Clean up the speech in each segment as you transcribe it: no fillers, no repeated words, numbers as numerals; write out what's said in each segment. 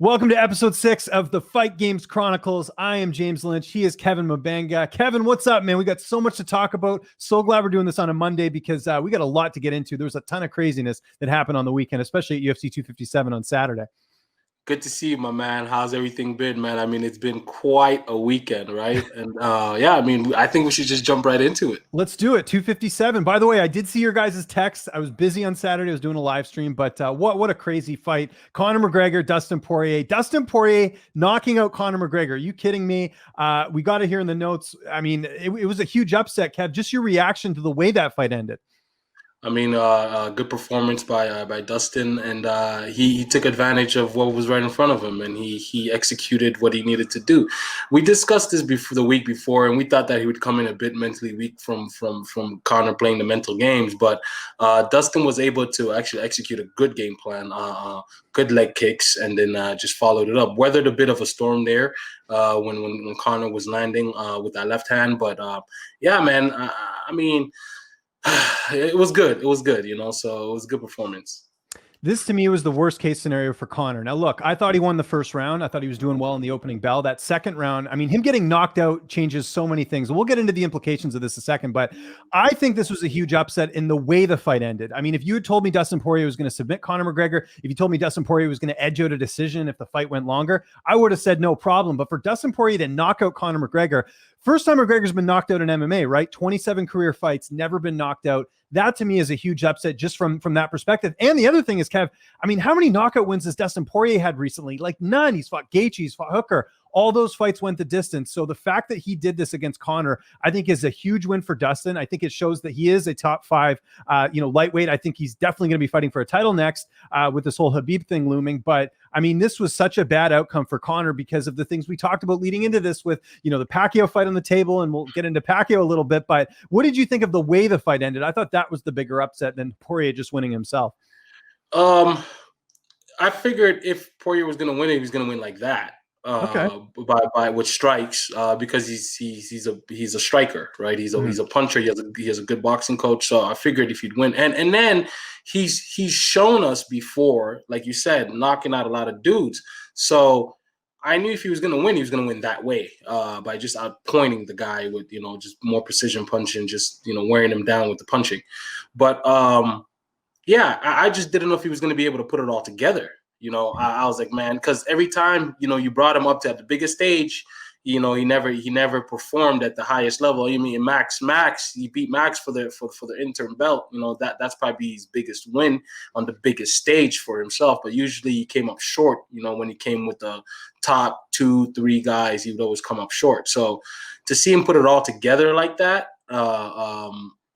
Welcome to episode 6 of the Fight Games Chronicles. I am James Lynch. He is Kevin Mubenga. Kevin, what's up, man? We got so much to talk about. So glad we're doing this on a Monday because we got a lot to get into. There was a ton of craziness that happened on the weekend, especially at UFC 257 on Saturday. Good to see you, my man. How's everything been, man? I mean, it's been quite a weekend, right? And I think we should just jump right into it. Let's do it. 257. By the way, I did see your guys' text. I was busy on Saturday. I was doing a live stream, but what a crazy fight. Conor McGregor, Dustin Poirier. Dustin Poirier knocking out Conor McGregor. Are you kidding me? We got it here in the notes. I mean, it was a huge upset, Kev. Just your reaction to the way that fight ended. I mean, good performance by Dustin, and he took advantage of what was right in front of him, and he executed what he needed to do. We discussed this the week before, and we thought that he would come in a bit mentally weak from Conor playing the mental games, but Dustin was able to actually execute a good game plan, good leg kicks, and then just followed it up. Weathered a bit of a storm there when Conor was landing with that left hand, but man, I mean. It was good. So it was a good performance. This, to me, was the worst case scenario for Conor. Now, look, I thought he won the first round. I thought he was doing well in the opening bell. That second round, I mean, him getting knocked out changes so many things. We'll get into the implications of this in a second, but I think this was a huge upset in the way the fight ended. I mean, if you had told me Dustin Poirier was going to submit Conor McGregor, if you told me Dustin Poirier was going to edge out a decision if the fight went longer, I would have said no problem. But for Dustin Poirier to knock out Conor McGregor, first time McGregor's been knocked out in MMA, right? 27 career fights, never been knocked out. That to me is a huge upset just from that perspective. And the other thing is, Kev, I mean, how many knockout wins has Dustin Poirier had recently? Like none. He's fought Gaethje, he's fought Hooker. All those fights went the distance. So the fact that he did this against Conor, I think is a huge win for Dustin. I think it shows that he is a top 5, lightweight. I think he's definitely going to be fighting for a title next with this whole Khabib thing looming. But I mean, this was such a bad outcome for Conor because of the things we talked about leading into this with, the Pacquiao fight on the table, and we'll get into Pacquiao a little bit. But what did you think of the way the fight ended? I thought that was the bigger upset than Poirier just winning himself. I figured if Poirier was going to win it, he was going to win like that. By with strikes, because he's a striker, right? He's a puncher. He has a good boxing coach. So I figured if he'd win, and then he's shown us before, like you said, knocking out a lot of dudes. So I knew if he was going to win, he was going to win that way, by just outpointing the guy with just more precision punching, just wearing him down with the punching. But I just didn't know if he was going to be able to put it all together. I was like, man, because every time, you brought him up to the biggest stage, he never performed at the highest level. You mean Max, he beat Max for the interim belt. That's probably his biggest win on the biggest stage for himself. But usually he came up short, when he came with the top 2-3 guys, he would always come up short. So to see him put it all together like that,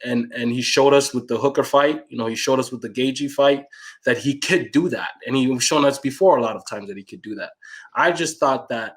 and he showed us with the Hooker fight, he showed us with the Gaethje fight that he could do that. And he was shown us before a lot of times that he could do that. I just thought that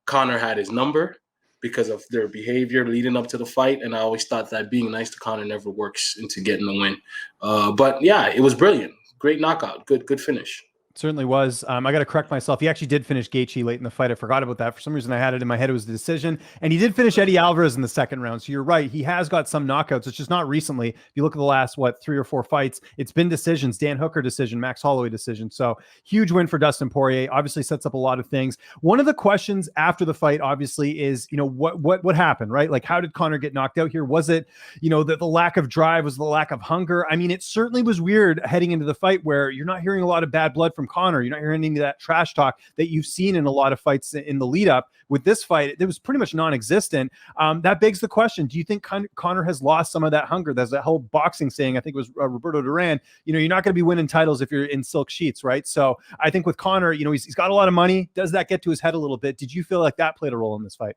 Conor had his number because of their behavior leading up to the fight. And I always thought that being nice to Conor never works into getting the win. But yeah, it was brilliant. Great knockout. Good finish. Certainly was. I got to correct myself. He actually did finish Gaethje late in the fight. I forgot about that. For some reason, I had it in my head. It was the decision. And he did finish Eddie Alvarez in the second round. So you're right. He has got some knockouts. It's just not recently. If you look at the last, 3 or 4 fights, it's been decisions. Dan Hooker decision, Max Holloway decision. So huge win for Dustin Poirier. Obviously sets up a lot of things. One of the questions after the fight, obviously, is, what happened, right? Like, how did Conor get knocked out here? Was it, the lack of drive? Was the lack of hunger? I mean, it certainly was weird heading into the fight where you're not hearing a lot of bad blood from Conor. You're not hearing any of that trash talk that you've seen in a lot of fights in the lead up. With this fight, it was pretty much non-existent. That begs the question, do you think Conor has lost some of that hunger? There's that whole boxing saying, I think it was Roberto Duran, you're not going to be winning titles if you're in silk sheets, right? So I think with Conor, he's got a lot of money. Does that get to his head a little bit? Did you feel like that played a role in this fight?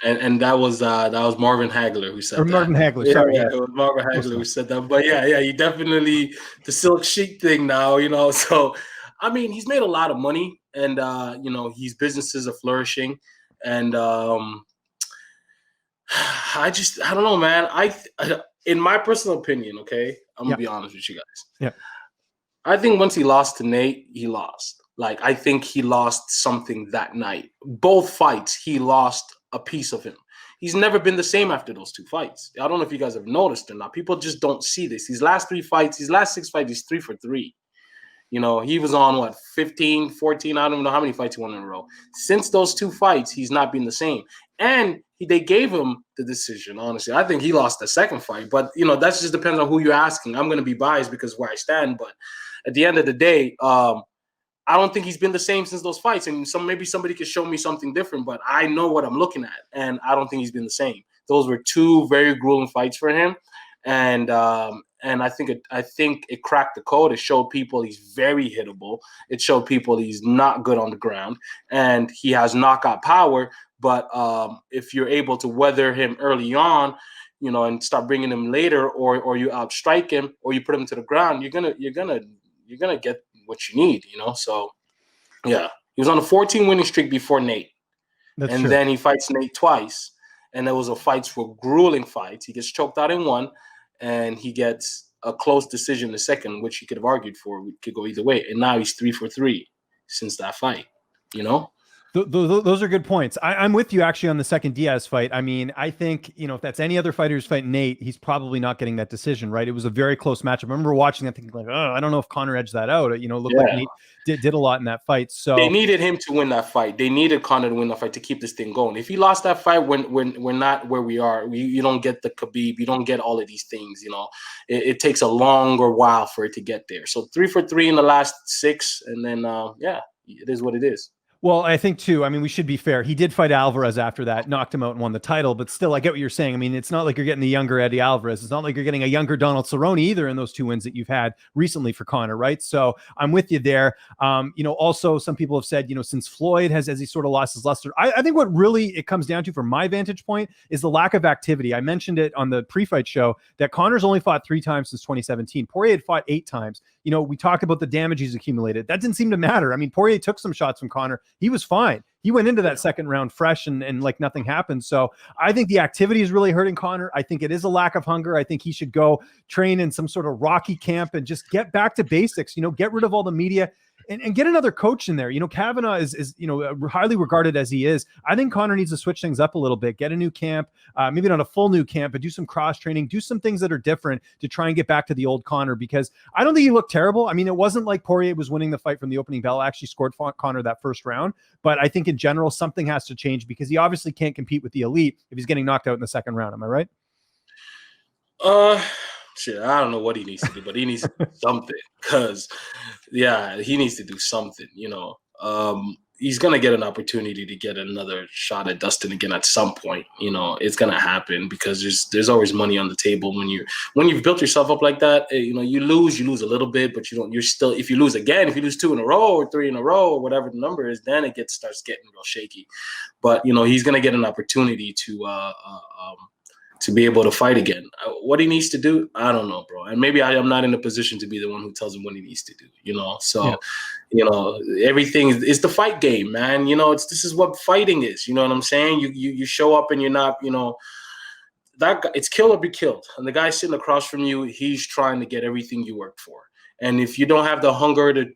And that was Marvin Hagler who said that. Marvin Hagler, sorry. Yeah, it was Marvin Hagler who said that. But yeah, he definitely, the silk sheet thing now, so I mean, he's made a lot of money, and his businesses are flourishing, and I don't know, man. In my personal opinion, okay, I'm gonna be honest with you guys. Yeah, I think once he lost to Nate, he lost. Like, I think he lost something that night. Both fights, he lost a piece of him. He's never been the same after those 2 fights. I don't know if you guys have noticed or not. People just don't see this. His last 6 fights, he's 3 for 3. You know, he was on what, 15, 14, I don't even know how many fights he won in a row. Since those 2 fights, he's not been the same. And they gave him the decision, honestly. I think he lost the second fight, but, you know, that just depends on who you're asking. I'm going to be biased because of where I stand, but at the end of the day, I don't think he's been the same since those fights. And maybe somebody could show me something different, but I know what I'm looking at, and I don't think he's been the same. Those were 2 very grueling fights for him. And I think it cracked the code. It showed people he's very hittable. It showed people he's not good on the ground, and he has knockout power. But if you're able to weather him early on, you know, and start bringing him later, or you outstrike him, or you put him to the ground, you're gonna get what you need. You know, so yeah, he was on a 14 winning streak before Nate, and then he fights Nate twice, and those fights were grueling fights. He gets choked out in one, and he gets a close decision in the second, which he could have argued for. We could go either way. And now he's 3 for 3 since that fight, you know? Those are good points. I'm with you actually on the second Diaz fight. I mean, I think, you know, if that's any other fighter who's fighting Nate, he's probably not getting that decision, right? It was a very close matchup. I remember watching that thinking like, oh, I don't know if Conor edged that out. You know, it looked like Nate did a lot in that fight. So they needed him to win that fight. They needed Conor to win that fight to keep this thing going. If he lost that fight, when we're not where we are, you don't get the Khabib, you don't get all of these things. You know, it takes a longer while for it to get there. So 3 for 3 in the last 6, and then it is what it is. Well, I think too, I mean, we should be fair. He did fight Alvarez after that, knocked him out and won the title, but still, I get what you're saying. I mean, it's not like you're getting the younger Eddie Alvarez. It's not like you're getting a younger Donald Cerrone either in those 2 wins that you've had recently for Conor, right? So I'm with you there. You know, also some people have said, you know, since Floyd has he sort of lost his luster, I think what really it comes down to from my vantage point is the lack of activity. I mentioned it on the pre-fight show that Conor's only fought 3 times since 2017. Poirier had fought 8 times. You know, we talked about the damage he's accumulated. That didn't seem to matter. I mean, Poirier took some shots from Conor. He was fine. He went into that second round fresh and like nothing happened. So I think the activity is really hurting Conor. I think it is a lack of hunger. I think he should go train in some sort of Rocky camp and just get back to basics, you know, get rid of all the media and get another coach in there. You know, Kavanaugh is, you know, highly regarded as he is. I think Conor needs to switch things up a little bit, get a new camp, maybe not a full new camp, but do some cross training, do some things that are different to try and get back to the old Conor, because I don't think he looked terrible. I mean, it wasn't like Poirier was winning the fight from the opening bell. Actually scored Conor that first round, but I think in general, something has to change because he obviously can't compete with the elite if he's getting knocked out in the second round. Am I right? Shit, I don't know what he needs to do, but he needs to do something, because he needs to do something, you know. He's gonna get an opportunity to get another shot at Dustin again at some point. You know, it's gonna happen because there's always money on the table when you've built yourself up like that. You know, you lose a little bit, but you're still, if you lose again, if you lose 2 in a row or 3 in a row or whatever the number is, then it starts getting real shaky. But you know, he's gonna get an opportunity to be able to fight again. What he needs to do, I don't know, bro. And maybe I am not in a position to be the one who tells him what he needs to do, you know? So, you know, everything is the fight game, man. You know, this is what fighting is. You know what I'm saying? You show up and you're not, you know, that guy, it's kill or be killed. And the guy sitting across from you, he's trying to get everything you worked for. And if you don't have the hunger to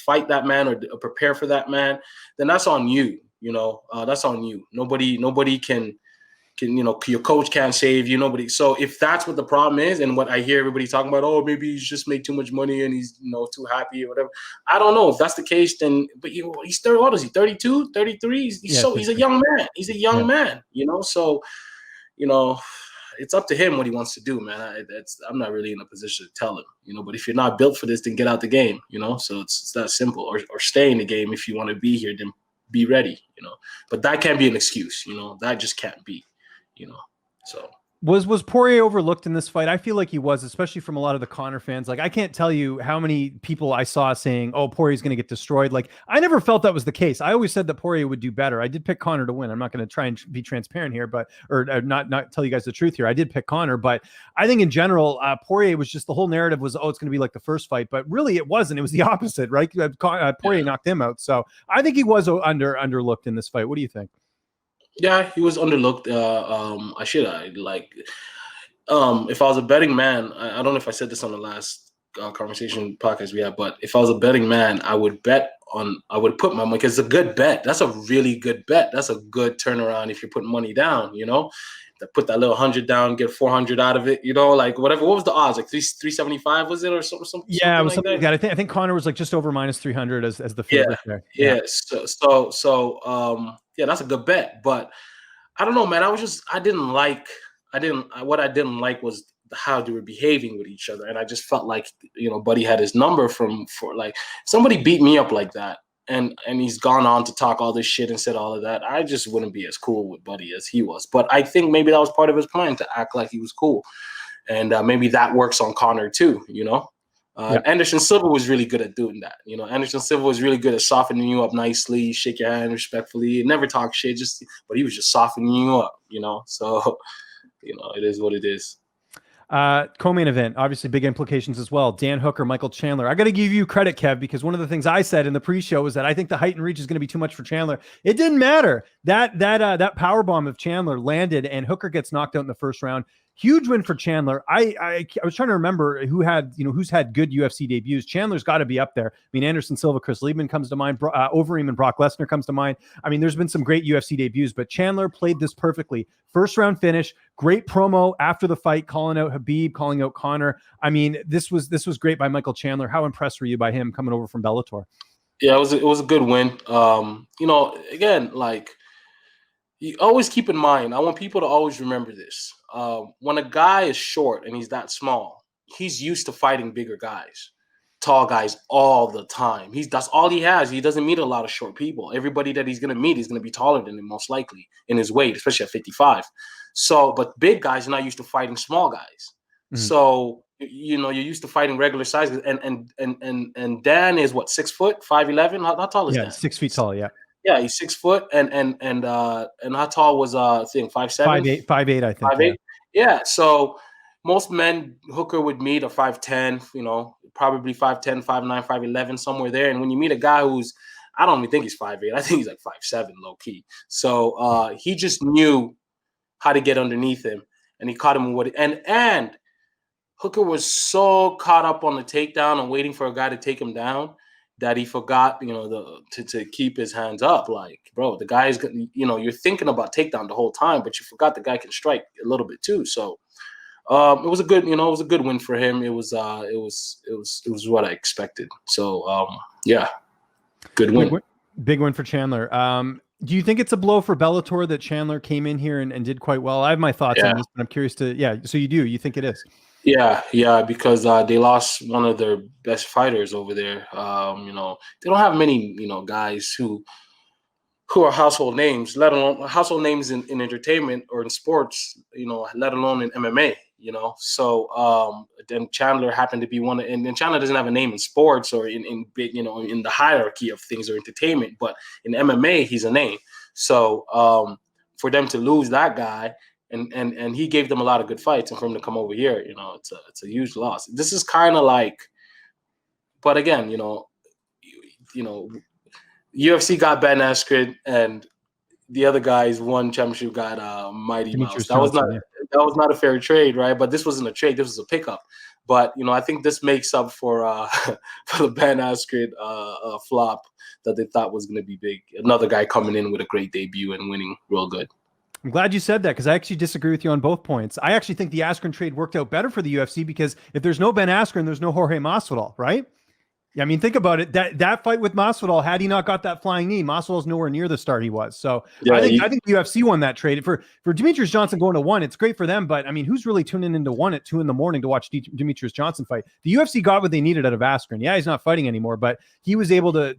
fight that man or prepare for that man, then that's on you. You know, that's on you. Nobody can, you know, your coach can't save you, nobody. So if that's what the problem is, and what I hear everybody talking about, oh, maybe he's just made too much money and he's, you know, too happy or whatever. I don't know if that's the case, then, but you know, he's 30, what is he, 32, 33? He's a young man. He's a young man, you know? So, you know, it's up to him what he wants to do, man. I'm not really in a position to tell him, you know, but if you're not built for this, then get out the game, you know? So it's that simple, or stay in the game. If you want to be here, then be ready, you know, but that can't be an excuse, you know, that just can't be. You know, so was Poirier overlooked in this fight? I feel like he was, especially from a lot of the Conor fans. Like, I can't tell you how many people I saw saying, "Oh, Poirier's going to get destroyed." Like, I never felt that was the case. I always said that Poirier would do better. I did pick Conor to win. I'm not going to try and be transparent here, but or not tell you guys the truth here. I did pick Conor, but I think in general, Poirier was just, the whole narrative was, oh, it's going to be like the first fight, but really it wasn't. It was the opposite, right? Poirier knocked him out, so I think he was underlooked in this fight. What do you think? Yeah, he was underlooked. If I was a betting man, I don't know if I said this on the last conversation podcast we had. But if I was a betting man, I would put my money, because it's a good bet. That's a really good bet. That's a good turnaround if you're putting money down, to put that little 100 down, get 400 out of it, like whatever. What was the odds? Like 375 was it, or something? Yeah, it was something like that. I think Conor was like just over minus 300 as the favorite there. Yeah. So that's a good bet. But I don't know, man. What I didn't like was how they were behaving with each other, and I just felt like Buddy had his number for like, somebody beat me up like that, and he's gone on to talk all this shit and said all of that. I just wouldn't be as cool with Buddy as he was. But I think maybe that was part of his plan, to act like he was cool, and maybe that works on Conor too. Anderson Silva was really good at doing that. Anderson Silva was really good at softening you up nicely, shake your hand respectfully, never talk shit, but he was just softening you up. So it is what it is. Co-main event, obviously big implications as well. Dan Hooker, Michael Chandler. I got to give you credit, Kev, because one of the things I said in the pre-show was that I think the height and reach is going to be too much for Chandler. It didn't matter. That power bomb of Chandler landed, and Hooker gets knocked out in the first round. Huge win for Chandler. I was trying to remember who's had good UFC debuts. Chandler's got to be up there. I mean, Anderson Silva, Chris Liebman comes to mind. Overeem and Brock Lesnar comes to mind. I mean, there's been some great UFC debuts, but Chandler played this perfectly. First round finish, great promo after the fight, calling out Khabib, calling out Conor. I mean, this was great by Michael Chandler. How impressed were you by him coming over from Bellator? Yeah, it was a good win. Again, like, you always keep in mind, I want people to always remember this. When a guy is short and he's that small, he's used to fighting bigger guys, tall guys all the time. That's all he has. He doesn't meet a lot of short people. Everybody that he's going to meet is going to be taller than him, most likely, in his weight, especially at 55. So, but big guys are not used to fighting small guys. Mm-hmm. So, you're used to fighing regular sizes. And Dan is what, 6 foot, 5'11"? How tall is Dan? 6 feet tall. Yeah. Yeah, he's 6 foot, and how tall was I think 5'7"? 5'8", I think. 5'8". Yeah. So most men Hooker would meet are 5'10", probably 5'10", 5'9", 5'11", somewhere there. And when you meet a guy who's, I don't even think he's 5'8", I think he's like 5'7", low key. So he just knew how to get underneath him, and he caught him with it. And Hooker was so caught up on the takedown and waiting for a guy to take him down that he forgot, to keep his hands up. Like, bro, the guy's, you're thinking about takedown the whole time, but you forgot the guy can strike a little bit too. So it was a good, win for him. It was what I expected. So yeah, good win. Big win for Chandler. Do you think it's a blow for Bellator that Chandler came in here and did quite well? I have my thoughts on this, but I'm curious to, so you think it is? Yeah, because they lost one of their best fighters over there. They don't have many, guys who are household names, let alone household names in entertainment or in sports, let alone in MMA, So then Chandler happened to be one, and Chandler doesn't have a name in sports or in big, in the hierarchy of things or entertainment, but in MMA he's a name. So for them to lose that guy. And he gave them a lot of good fights, and for him to come over here, it's a huge loss. This is kind of like, but again, UFC got Ben Askren, and the other guys won championship got Mighty Mouse. That was not a fair trade, right? But this wasn't a trade; this was a pickup. But I think this makes up for the Ben Askren flop that they thought was going to be big. Another guy coming in with a great debut and winning real good. I'm glad you said that, because I actually disagree with you on both points. I actually think the Askren trade worked out better for the UFC, because if there's no Ben Askren, there's no Jorge Masvidal, right? Yeah, I mean, think about it. That fight with Masvidal, had he not got that flying knee, Masvidal's nowhere near the star he was. So yeah, I think the UFC won that trade. For Demetrius Johnson going to 1, it's great for them. But I mean, who's really tuning into 1 at 2 a.m. to watch Demetrius Johnson fight? The UFC got what they needed out of Askren. Yeah, he's not fighting anymore, but he was able to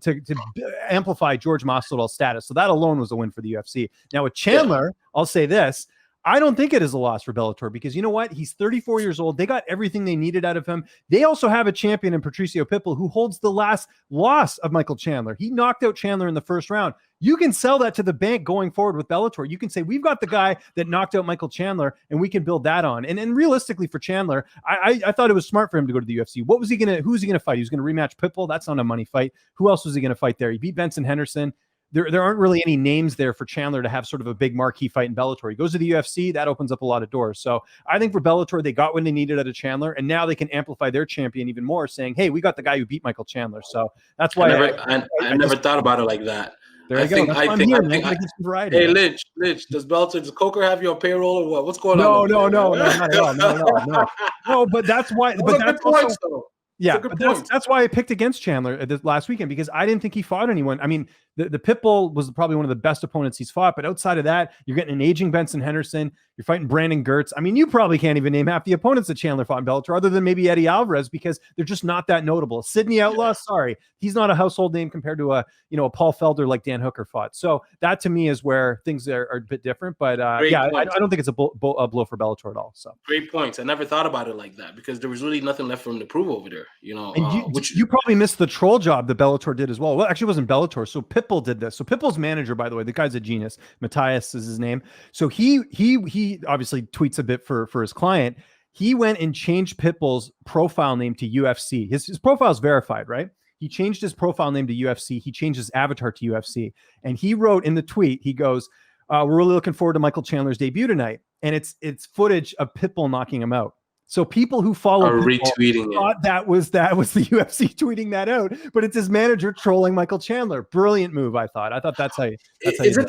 amplify George Masvidal's status. So that alone was a win for the UFC. Now with Chandler, I'll say this. I don't think it is a loss for Bellator, because you know what? He's 34 years old. They got everything they needed out of him. They also have a champion in Patricio Pitbull, who holds the last loss of Michael Chandler. He knocked out Chandler in the first round. You can sell that to the bank going forward with Bellator. You can say, we've got the guy that knocked out Michael Chandler, and we can build that on. And realistically for Chandler, I thought it was smart for him to go to the UFC. Who was he going to fight? He was going to rematch Pitbull. That's not a money fight. Who else was he going to fight there? He beat Benson Henderson. there aren't really any names there for Chandler to have sort of a big marquee fight in Bellator. He goes to the UFC, that opens up a lot of doors. So I think for Bellator, they got what they needed out of Chandler, and now they can amplify their champion even more, saying, hey, we got the guy who beat Michael Chandler. So that's why I never thought about it like that. There you go. That's why I'm here, man. I get some variety. Hey, Lynch, does Coker have you on payroll or what? What's going on? No, not at all. No, but that's why. But that's also, yeah, but that's why I picked against Chandler this last weekend, because I didn't think he fought anyone. I mean, the Pitbull was probably one of the best opponents he's fought, but outside of that, you're getting an aging Benson Henderson. You're fighting Brandon Gertz. I mean, you probably can't even name half the opponents that Chandler fought in Bellator, other than maybe Eddie Alvarez, because they're just not that notable. Sidney Outlaw, sorry, he's not a household name compared to a Paul Felder like Dan Hooker fought. So that to me is where things are a bit different. But I don't think it's a blow for Bellator at all. So great points. I never thought about it like that, because there was really nothing left for him to prove over there. And you probably missed the troll job that Bellator did as well. Well, actually, it wasn't Bellator. So Pitbull did this. So Pitbull's manager, by the way, the guy's a genius. Matthias is his name. So he obviously tweets a bit for his client. He went and changed Pitbull's profile name to UFC. His profile is verified, right? He changed his profile name to UFC. He changed his avatar to UFC. And he wrote in the tweet, he goes, we're really looking forward to Michael Chandler's debut tonight. And it's footage of Pitbull knocking him out. So people who follow retweeting thought that was the UFC tweeting that out, but it's his manager trolling Michael Chandler. Brilliant move, I thought. Is it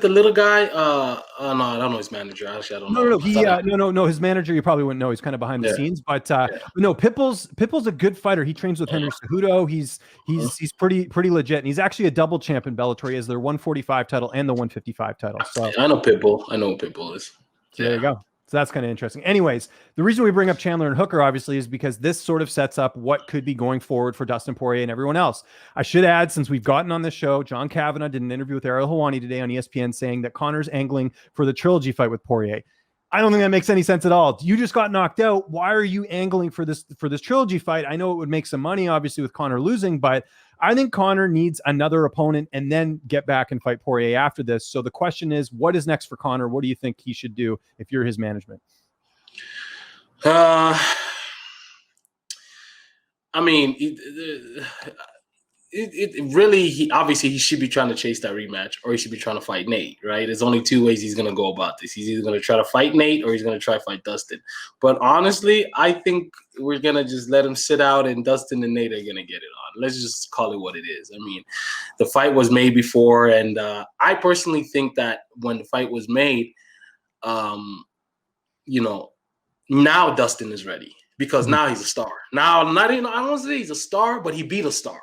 the little guy? No, I don't know his manager. Actually, I don't know. No. His manager, you probably wouldn't know. He's kind of behind the scenes, but no, Pitbull's a good fighter. He trains with Henry Cejudo. He's pretty legit, and he's actually a double champ in Bellator. He has their 145 title and the 155 title. So I know Pitbull. I know what Pitbull is. So there you go. So that's kind of interesting. Anyways, the reason we bring up Chandler and Hooker, obviously, is because this sort of sets up what could be going forward for Dustin Poirier and everyone else. I should add, since we've gotten on this show, John Kavanagh did an interview with Ariel Helwani today on ESPN saying that Conor's angling for the trilogy fight with Poirier. I don't think that makes any sense at all. You just got knocked out. Why are you angling for this trilogy fight? I know it would make some money, obviously, with Conor losing, but I think Conor needs another opponent and then get back and fight Poirier after this. So the question is, what is next for Conor? What do you think he should do if you're his management? I mean, it really, obviously he should be trying to chase that rematch, or he should be trying to fight Nate, right? There's only two ways he's going to go about this. He's either going to try to fight Nate or he's going to try to fight Dustin. But honestly, I think we're going to just let him sit out, and Dustin and Nate are going to get it on. Let's just call it what it is. I mean, the fight was made before, and I personally think that when the fight was made, now Dustin is ready, because now he's a star. Now, I don't want to say he's a star, but he beat a star.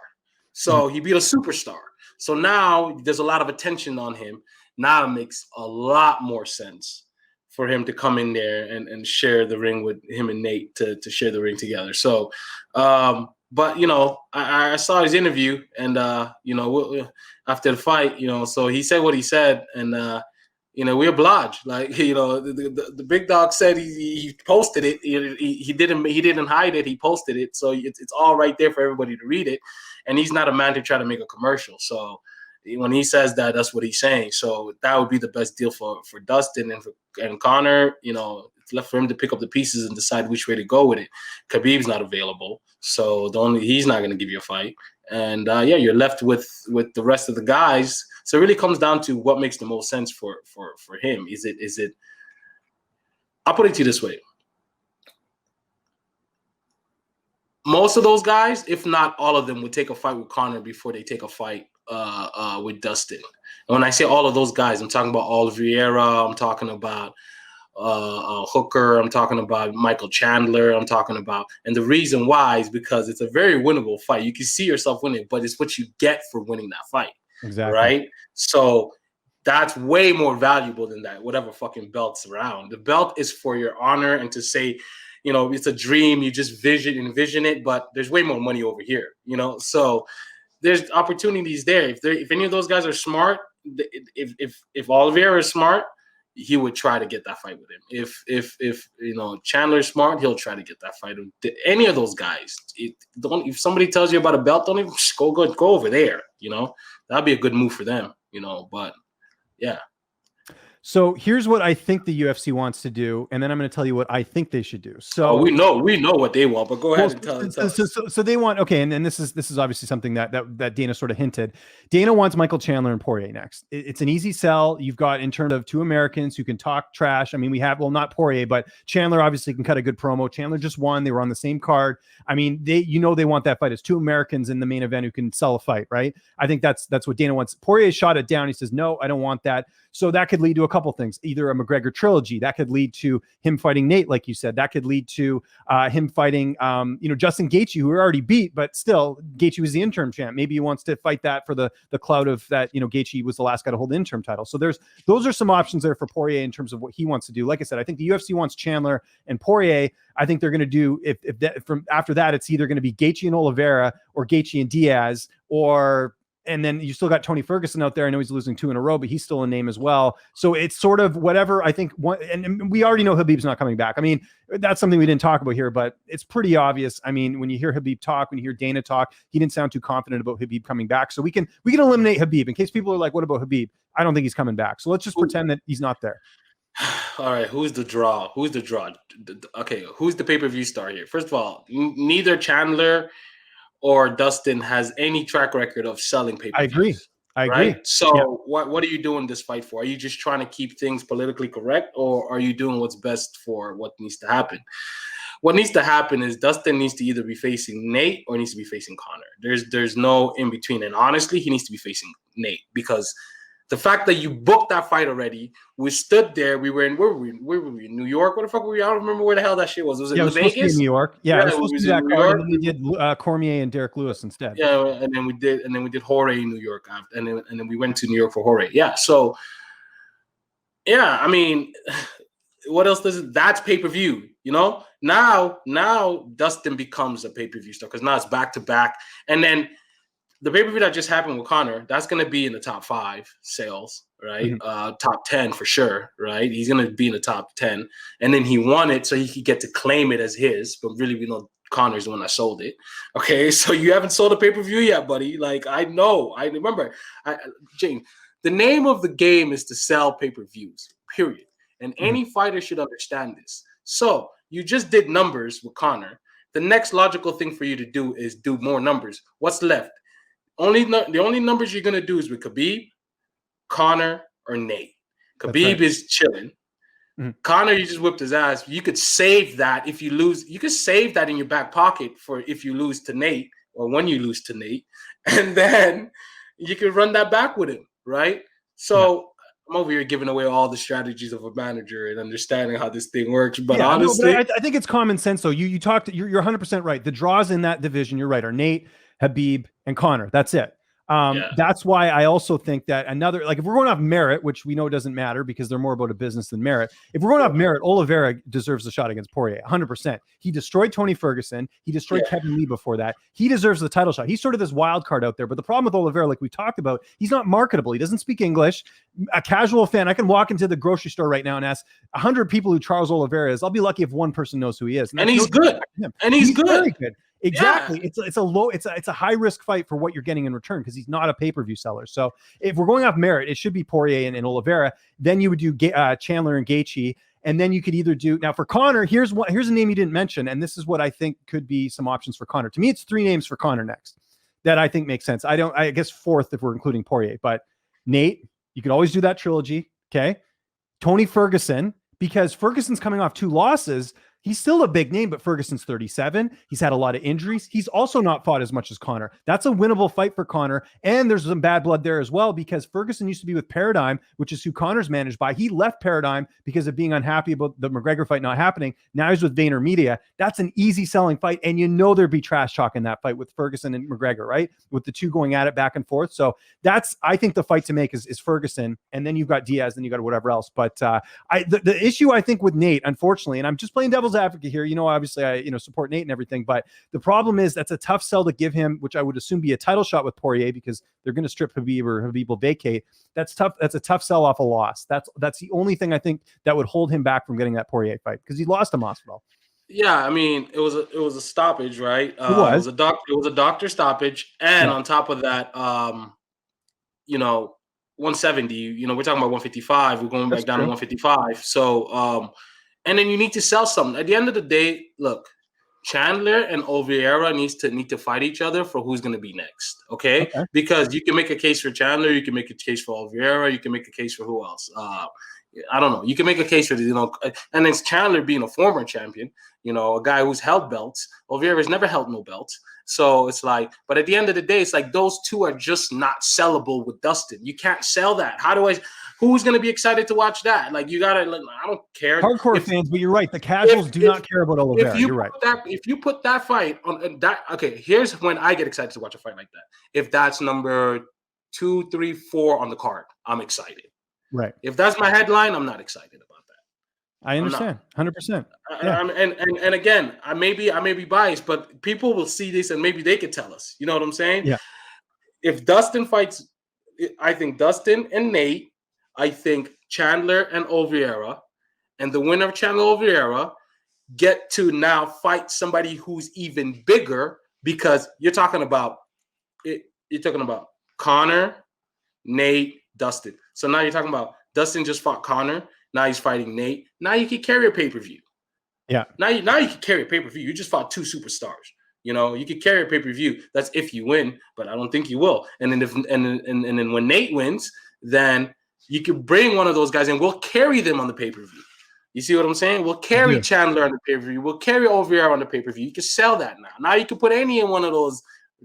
So he beat a superstar. So now there's a lot of attention on him. Now it makes a lot more sense for him to come in there and share the ring with him and Nate to share the ring together. So, but, I saw his interview, and, after the fight, so he said what he said, and, we oblige. Like, the big dog said he posted it. He didn't hide it. He posted it. So it's all right there for everybody to read it. And he's not a man to try to make a commercial. So when he says that, that's what he's saying. So that would be the best deal for Dustin and Conor. It's left for him to pick up the pieces and decide which way to go with it. Khabib's not available, so he's not going to give you a fight. And you're left with the rest of the guys. So it really comes down to what makes the most sense for him. Is it? I'll put it to you this way: most of those guys, if not all of them, would take a fight with Conor before they take a fight with Dustin. And when I say all of those guys, I'm talking about Oliveira. I'm talking about Hooker. I'm talking about Michael Chandler. I'm talking about, and the reason why is because it's a very winnable fight. You can see yourself winning, but it's what you get for winning that fight. Exactly. Right. So that's way more valuable than that, whatever fucking belt's around. The belt is for your honor and to say, it's a dream. You just envision it, but there's way more money over here, so there's opportunities there. If any of those guys are smart, if Oliveira is smart, he would try to get that fight with him. If Chandler's smart, he'll try to get that fight with any of those guys. If somebody tells you about a belt, don't even go over there. That'd be a good move for them. But yeah. So here's what I think the UFC wants to do, and then I'm going to tell you what I think they should do. So we know what they want, but go ahead and tell us. So they want, okay, and this is obviously something that Dana sort of hinted. Dana wants Michael Chandler and Poirier next. It's an easy sell. You've got, in terms of two Americans who can talk trash. I mean, we have, well, not Poirier, but Chandler obviously can cut a good promo. Chandler just won. They were on the same card. I mean, they want that fight as two Americans in the main event who can sell a fight, right? I think that's what Dana wants. Poirier shot it down. He says, no, I don't want that. So that could lead to a couple things, either a McGregor trilogy. That could lead to him fighting Nate, like you said. That could lead to him fighting, Justin Gaethje, who we already beat, but still, Gaethje was the interim champ. Maybe he wants to fight that for the clout of that. Gaethje was the last guy to hold the interim title. So those are some options there for Poirier in terms of what he wants to do. Like I said, I think the UFC wants Chandler and Poirier. I think they're going to do, if that, from after that, it's either going to be Gaethje and Oliveira or Gaethje and Diaz, and then you still got Tony Ferguson out there. I know he's losing 2 in a row, but he's still a name as well. So it's sort of whatever. I think and we already know Khabib's not coming back. I mean, that's something we didn't talk about here, but it's pretty obvious. I mean, when you hear Khabib talk, when you hear Dana talk, he didn't sound too confident about Khabib coming back. So we can eliminate Khabib in case people are like, what about Khabib? I don't think he's coming back. So let's just pretend that he's not there. All right, who's the draw? Okay, who's the pay-per-view star here? First of all, neither Chandler or Dustin has any track record of selling pay-per-views. I agree. So what are you doing this fight for? Are you just trying to keep things politically correct, or are you doing what's best for what needs to happen? What needs to happen is Dustin needs to either be facing Nate or needs to be facing Conor. There's no in between. And honestly, he needs to be facing Nate, because the fact that you booked that fight already, we stood there. We were in, where were we? In New York? What the fuck were we? I don't remember where the hell that shit was. Was it in Vegas? In New York. Yeah, it was supposed to be that card, and then we did Cormier and Derek Lewis instead. Yeah, and then we did Jorge in New York, and then we went to New York for Jorge. Yeah, so yeah, I mean, what else does it? That's pay-per-view, Now Dustin becomes a pay-per-view star, because now it's back-to-back, and then the pay-per-view that just happened with Conor, that's going to be in the top 5 sales, right? Mm-hmm. Top 10 for sure, right? He's going to be in the top 10. And then he won it so he could get to claim it as his. But really, we know Conor's the one that sold it. Okay, so you haven't sold a pay-per-view yet, buddy. Like, I know. I remember. James, the name of the game is to sell pay-per-views, period. And any fighter should understand this. So you just did numbers with Conor. The next logical thing for you to do is do more numbers. What's left? The only numbers you're gonna do is with Khabib, Conor, or Nate. Khabib is chilling. Mm-hmm. Conor, you just whipped his ass. You could save that if you lose. You could save that in your back pocket for if you lose to Nate, or when you lose to Nate, and then you could run that back with him, right? So I'm over here giving away all the strategies of a manager and understanding how this thing works. But honestly, I think it's common sense. Though you're 100% right. The draws in that division, you're right, are Nate, Khabib, and Conor. That's it. That's why I also think that if we're going off merit, which we know doesn't matter because they're more about a business than merit. If we're going off merit, Oliveira deserves the shot against Poirier, 100%. He destroyed Tony Ferguson. He destroyed Kevin Lee before that. He deserves the title shot. He's sort of this wild card out there. But the problem with Oliveira, like we talked about, he's not marketable. He doesn't speak English. A casual fan, I can walk into the grocery store right now and ask 100 people who Charles Oliveira is. I'll be lucky if one person knows who he is. And he's good. And he's good. Very good. Exactly. Yeah. It's a high risk fight for what you're getting in return, because he's not a pay-per-view seller. So if we're going off merit, it should be Poirier and Oliveira. Then you would do Chandler and Gaethje, and then you could either do, now for Conor, here's a name you didn't mention, and this is what I think could be some options for Conor. To me, it's 3 names for Conor next that I think makes sense. I guess 4th if we're including Poirier, but Nate, you could always do that trilogy. Okay. Tony Ferguson, because Ferguson's coming off 2 losses. He's still a big name, but Ferguson's 37. He's had a lot of injuries. He's also not fought as much as Conor. That's a winnable fight for Conor. And there's some bad blood there as well, because Ferguson used to be with Paradigm, which is who Conor's managed by. He left Paradigm because of being unhappy about the McGregor fight not happening. Now he's with VaynerMedia. That's an easy selling fight. And there'd be trash talk in that fight with Ferguson and McGregor, right? With the 2 going at it back and forth. So I think the fight to make is Ferguson. And then you've got Diaz, then you got whatever else. But the issue I think with Nate, unfortunately, and I'm just playing devil's advocate here, obviously I support Nate and everything, but the problem is that's a tough sell to give him, which I would assume be a title shot with Poirier, because they're going to strip Khabib, or Khabib will vacate. That's tough. That's a tough sell off a loss. That's the only thing I think that would hold him back from getting that Poirier fight, because he lost to Masvidal. Yeah, I mean, it was a stoppage, right? It was a doctor stoppage, and on top of that, 170. You know, we're talking about 155. We're going back down to 155. So, and then you need to sell something. At the end of the day, look, Chandler and Oliveira need to fight each other for who's going to be next. Okay? Because you can make a case for Chandler, you can make a case for Oliveira, you can make a case for who else? I don't know. You can make a case for, and then Chandler being a former champion, a guy who's held belts. Oliveira's never held no belts. So it's like, but at the end of the day, it's like those two are just not sellable with Dustin. You can't sell that. Who's going to be excited to watch that? Like, you got to, I don't care. Hardcore fans, but you're right. The casuals do not care about Oliveira. You're right. If you put that fight on that, okay, here's when I get excited to watch a fight like that. If that's number 2, 3, 4 on the card, I'm excited. Right. If that's my headline, I'm not excited about that. I understand, 100%. Yeah. And again, I may be biased, but people will see this and maybe they could tell us. You know what I'm saying? Yeah. If Dustin fights, I think Dustin and Nate. I think Chandler and Oliveira, and the winner of Chandler Oliveira get to now fight somebody who's even bigger, because you're talking about Conor, Nate, Dustin. So now you're talking about Dustin just fought Conor. Now he's fighting Nate. Now you can carry a pay-per-view. Yeah. Now you can carry a pay-per-view. You just fought 2 superstars. You could carry a pay-per-view. That's if you win, but I don't think you will. And then when Nate wins, then you could bring one of those guys and we'll carry them on the pay-per-view. You see what I'm saying? We'll carry Chandler on the pay-per-view. We'll carry Oliveira on the pay-per-view. You can sell that now. Now you can put any one of those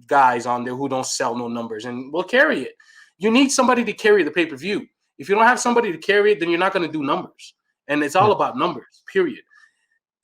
guys on there who don't sell no numbers, and we'll carry it. You need somebody to carry the pay-per-view. If you don't have somebody to carry it, then you're not going to do numbers. And it's all about numbers, period.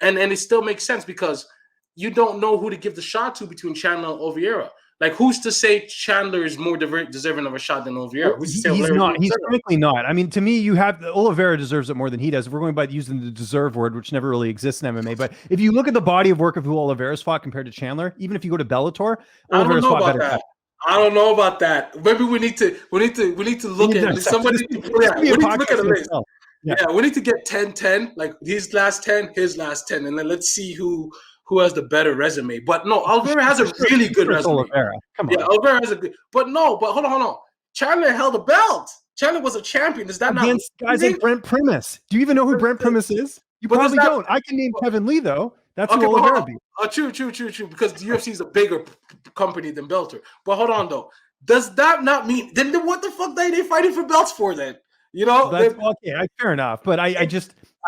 And it still makes sense because you don't know who to give the shot to between Chandler and Oliveira. Like, who's to say Chandler is more deserving of a shot than Oliveira? He's not. He's frankly not. I mean, to me, Oliveira deserves it more than he does. If we're going by using the deserve word, which never really exists in MMA. But if you look at the body of work of who Oliveira's fought compared to Chandler, even if you go to Bellator, Oliveira's fought better. I don't know about that. Maybe we need to look at somebody. We need to look at a list. Yeah, we need to get 10-10, like his last 10, his last 10, and then let's see who has the better resume. But no, Oliveira has a really good resume. Oliveira. Come on. Yeah, Oliveira has a good. But hold on. Chandler held a belt. Chandler was a champion. Is that against not guys like Brent Primus? Do you even know who Brent Primus is? You probably don't. I can name Kevin Lee though. That's who Oliveira beat. True. Because the UFC is a bigger company than Bellator. But hold on though. Does that not mean then what the fuck are they fighting for belts for then? That's okay. Fair enough. But I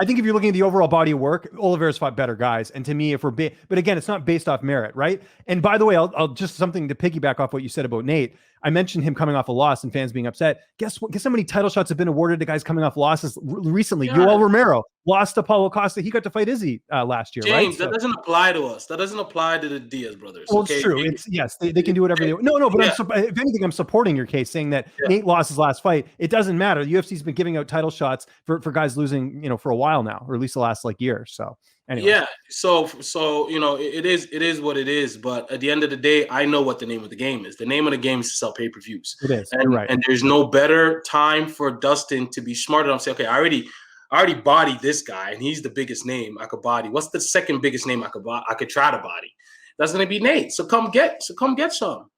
think if you're looking at the overall body of work, Oliveira's fought better guys. And to me, but again, it's not based off merit, right? And by the way, I'll just something to piggyback off what you said about Nate. I mentioned him coming off a loss and fans being upset. Guess what? Guess how many title shots have been awarded to guys coming off losses recently? Yoel Romero lost to Paulo Costa. He got to fight Izzy last year, James, right? That doesn't apply to us. That doesn't apply to the Diaz brothers. Well, it's true. Yes, they can do whatever they want. No, but if anything, I'm supporting your case, saying that Nate lost his last fight. It doesn't matter. The UFC's been giving out title shots for guys losing, for a while now, or at least the last year. So anyway. Yeah. So it is what it is. But at the end of the day, I know what the name of the game is. The name of the game is to sell pay-per-views. It is. And, you're right. And there's no better time for Dustin to be smart enough to say, okay, I already bodied this guy, and he's the biggest name I could body. What's the second biggest name I could try to body? That's going to be Nate. So come get some.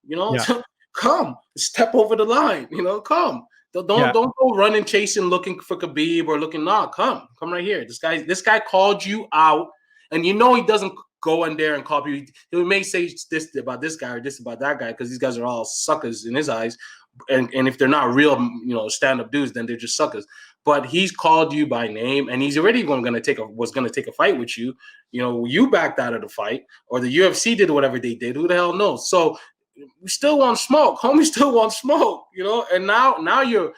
Come step over the line. Come. Don't go running, chasing, looking for Khabib or looking. No, come right here. This guy called you out, and he doesn't go in there and call you. He may say this about this guy or this about that guy because these guys are all suckers in his eyes, and if they're not real, stand-up dudes, then they're just suckers. But he's called you by name, and he's already was going to take a fight with you. You backed out of the fight, or the UFC did whatever they did. Who the hell knows? So we still want smoke. Homie still wants smoke. And now you're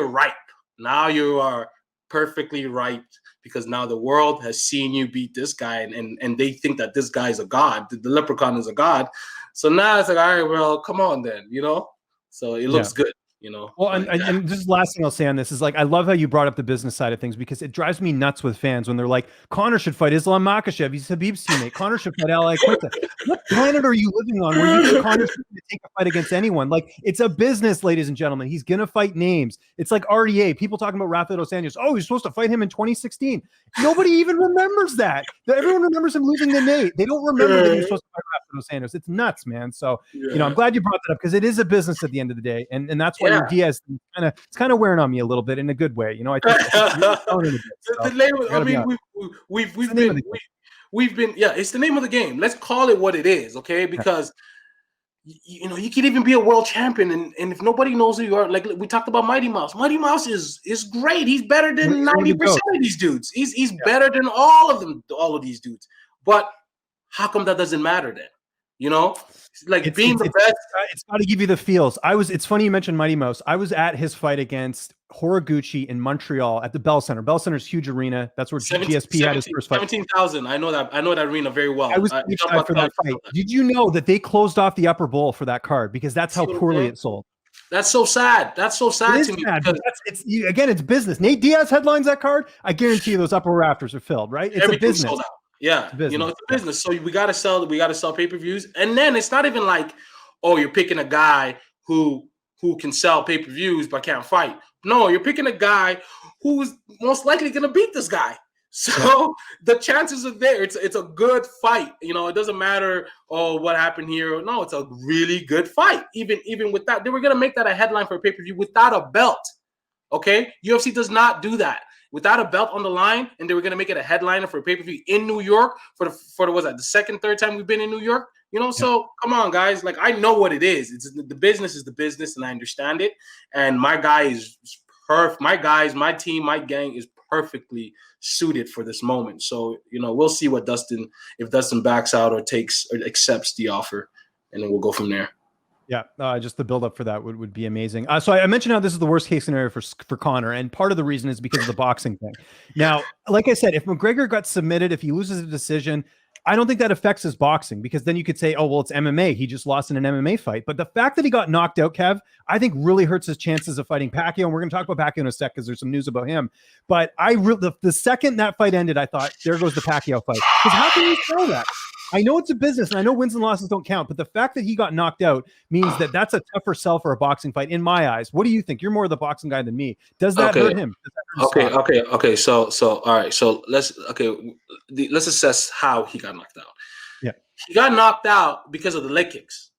ripe. Now you are perfectly ripe because now the world has seen you beat this guy, and they think that this guy is a god. The leprechaun is a god. So now it's like, all right, well, come on then. So it looks good. Well, and this is the last thing I'll say on this is I love how you brought up the business side of things because it drives me nuts with fans when they're like, Conor should fight Islam Makhachev. He's Khabib's teammate. Conor should fight Ali Quinta. What planet are you living on where you think Conor should take a fight against anyone? It's a business, ladies and gentlemen. He's going to fight names. It's like RDA. People talking about Rafael dos Anjos. Oh, he's supposed to fight him in 2016. Nobody even remembers that. Everyone remembers him losing to Nate. They don't remember that he was supposed to fight Rafael dos Anjos. It's nuts, man. So, I'm glad you brought that up because it is a business at the end of the day. And that's why Poirier Diaz, it's kind of wearing on me a little bit in a good way. You know, I think the name of, I mean, we've been, yeah, it's the name of the game. Let's call it what it is, okay? Because you know, you can even be a world champion, and if nobody knows who you are, like we talked about Mighty Mouse. Mighty Mouse is great. He's better than 90% of these dudes. He's better than all of these dudes. But how come that doesn't matter then? You know, like the best. It's got to give you the feels. It's funny you mentioned Mighty Mouse. I was at his fight against Horiguchi in Montreal at the Bell Center. Bell Center's huge arena. That's where GSP had his first fight. 17,000. I know that arena very well. I was for that fight. Did you know that they closed off the upper bowl for that card because that's how poorly it sold? That's so sad. That's so sad to me. It's business. Nate Diaz headlines that card. I guarantee you those upper rafters are filled, right? It's a business. Sold out. Yeah, you know, it's a business. So we gotta sell pay-per-views. And then it's not even like, oh, you're picking a guy who can sell pay-per-views but can't fight. No, you're picking a guy who is most likely gonna beat this guy. So the chances are there. It's a good fight. You know, it doesn't matter, oh, what happened here. No, it's a really good fight. Even with that, they were gonna make that a headline for a pay-per-view without a belt. Okay? UFC does not do that. Without a belt on the line, and they were going to make it a headliner for a pay-per-view in New York for the second, third time we've been in New York, you know? So come on, guys. Like, I know what it is. It's the business is the business, and I understand it. And my guy is perfect. My guys, my team, my gang is perfectly suited for this moment. So, you know, we'll see if Dustin backs out or accepts the offer, and then we'll go from there. Yeah, just the buildup for that would be amazing. So I mentioned how this is the worst case scenario for Conor, and part of the reason is because of the boxing thing. Now, like I said, if McGregor got submitted, if he loses a decision, I don't think that affects his boxing, because then you could say, oh, well, it's MMA. He just lost in an MMA fight. But the fact that he got knocked out, Kev, I think really hurts his chances of fighting Pacquiao. And we're going to talk about Pacquiao in a sec because there's some news about him. But the second that fight ended, I thought, there goes the Pacquiao fight. Because how can you sell that? I know it's a business, and I know wins and losses don't count, but the fact that he got knocked out means that that's a tougher sell for a boxing fight in my eyes. What do you think? You're more of the boxing guy than me. Does that hurt him? Okay. So all right. So let's assess how he got knocked out. Yeah, he got knocked out because of the leg kicks.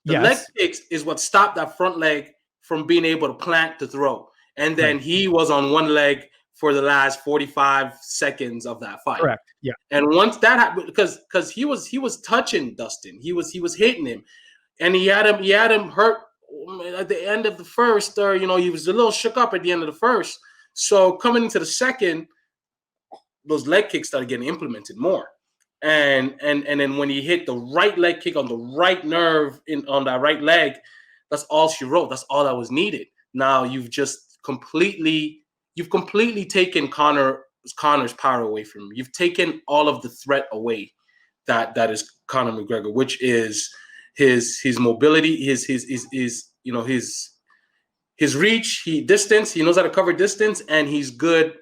The leg kicks is what stopped that front leg from being able to plant to throw, and then he was on one leg for the last 45 seconds of that fight. Correct. Yeah. And once that happened, because he was touching Dustin, he was hitting him, and he had him hurt at the end of the first, or you know, he was a little shook up at the end of the first. So coming into the second, those leg kicks started getting implemented more. And then when he hit the right leg kick on the right nerve on that right leg, that's all she wrote. That's all that was needed. Now you've completely taken Conor's power away from him. You've taken all of the threat away that is Conor McGregor, which is his mobility, his reach, distance. He knows how to cover distance, and he's good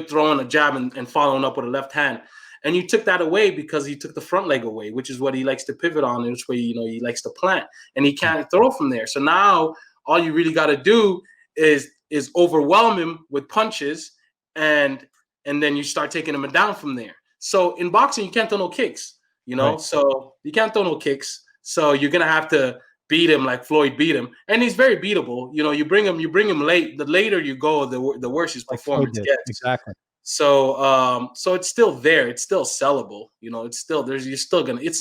throwing a jab and following up with a left hand. And you took that away because he took the front leg away, which is what he likes to pivot on, and which way he likes to plant, and he can't throw from there. So now all you really got to do is overwhelm him with punches, and then you start taking him down from there. So in boxing, you can't throw no kicks, you know. Right. So you can't throw no kicks. So you're gonna have to beat him like Floyd beat him, and he's very beatable. You know, you bring him late. The later you go, the worse his performance gets. Exactly. So it's still there. It's still sellable. You know, it's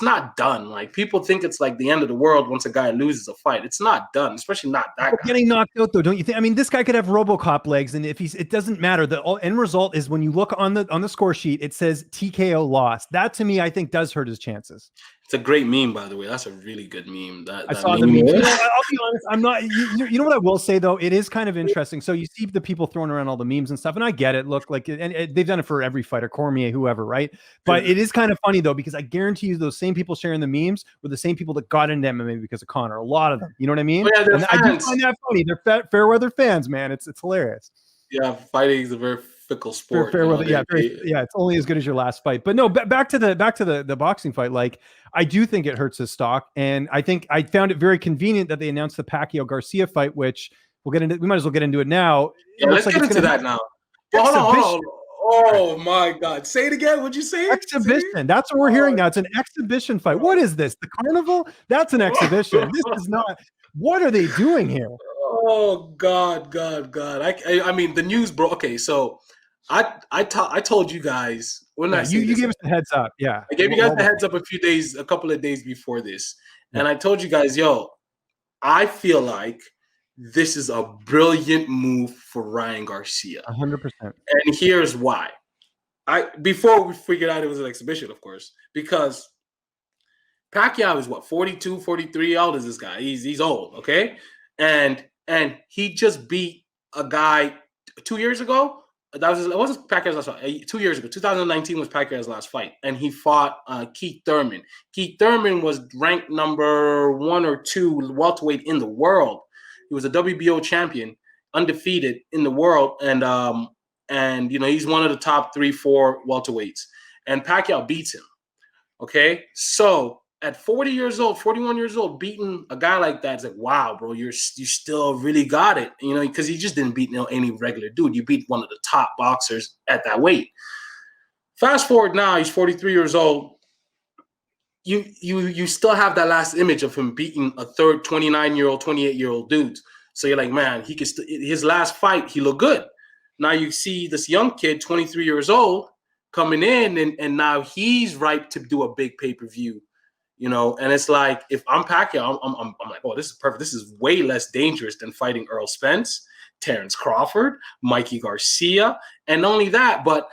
not done. Like, people think it's like the end of the world once a guy loses a fight. It's not done, especially not that guy. Getting knocked out though, don't you think? I mean, this guy could have RoboCop legs, and it doesn't matter. The end result is when you look on the score sheet, it says TKO loss. That to me, I think does hurt his chances. It's a great meme, by the way. That's a really good meme. I saw the meme. You know, I'll be honest. I'm not. You know what I will say though? It is kind of interesting. So you see the people throwing around all the memes and stuff, and I get it. Look, like, and they've done it for every fighter, Cormier, whoever, right? But it is kind of funny though, because I guarantee you, those same people sharing the memes were the same people that got into MMA because of Conor. A lot of them. You know what I mean? Oh, yeah, and I do find that funny. They're fair weather fans, man. It's hilarious. Yeah, fighting is a very fickle sport. Fair weather, yeah, it's only as good as your last fight. But no, back to the boxing fight. Like, I do think it hurts his stock, and I think I found it very convenient that they announced the Pacquiao Garcia fight, which we'll get into. We might as well get into it now. Yeah, let's get into that now. Hold on. Oh my God! Say it again. What'd you say? Exhibition. That's what we're hearing now. It's an exhibition fight. What is this? The carnival? That's an exhibition. This is not. What are they doing here? Oh God. I mean the news, bro. Okay, so I told you guys when Yeah, I say you this. gave us the heads up. Yeah. I gave you guys the heads up a couple of days before this, Yeah. and I told you guys, yo, I feel like this is a brilliant move for Ryan Garcia, 100%. and here's why. Before we figured out it was an exhibition, of course, because Pacquiao is what 42, 43. How old is this guy? He's old, okay? And he just beat a guy 2 years ago. That was it wasn't Pacquiao's last fight. 2 years ago, 2019 was Pacquiao's last fight, and he fought Keith Thurman. Keith Thurman was ranked number 1 or 2 welterweight in the world. He was a WBO champion, undefeated in the world, and he's one of the top 3-4 welterweights. And Pacquiao beats him. Okay, so at 40 years old, 41 years old, beating a guy like that, it's like, wow, bro, you still really got it, because he just didn't beat any regular dude. You beat one of the top boxers at that weight. Fast forward now, he's 43 years old. You still have that last image of him beating a third 29-year-old, 28-year-old dudes. So you're like, man, he could. His last fight, he looked good. Now you see this young kid, 23 years old, coming in, and now he's ripe to do a big pay-per-view. And it's like, if I'm Pacquiao, I'm like, oh, this is perfect. This is way less dangerous than fighting Earl Spence, Terrence Crawford, Mikey Garcia, and not only that, but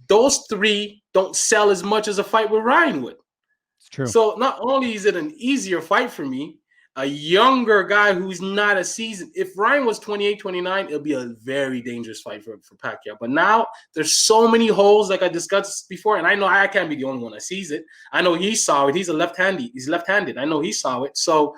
those three don't sell as much as a fight with Ryan would. It's true. So not only is it an easier fight for me, a younger guy who's not a seasoned. If Ryan was 28, 29, it'll be a very dangerous fight for Pacquiao. But now there's so many holes, like I discussed before, and I know I can't be the only one that sees it. I know he saw it. He's left-handed. I know he saw it. So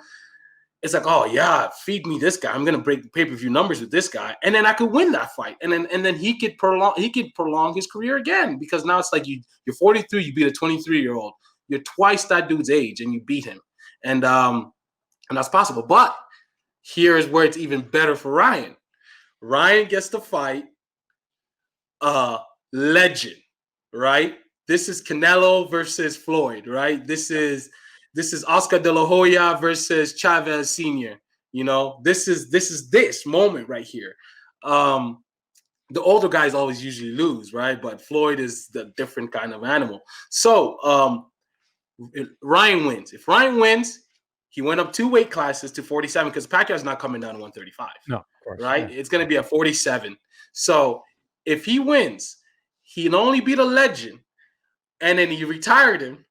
it's like, oh yeah, feed me this guy. I'm gonna break pay-per-view numbers with this guy, and then I could win that fight, and then he could prolong his career again, because now it's like you're 43, you beat a 23-year-old, you're twice that dude's age, and you beat him, and that's possible. But here is where it's even better for Ryan. Ryan gets to fight a legend, right? This is Canelo versus Floyd, right? This is Oscar De La Hoya versus Chavez Sr. This is this moment right here. The older guys always usually lose, right? But Floyd is the different kind of animal. So Ryan wins. If Ryan wins, he went up 2 weight classes to 47, because Pacquiao's not coming down to 135. No, of course, right? Yeah. It's going to be a 47. So if he wins, he not only beat a legend, and then he retired him.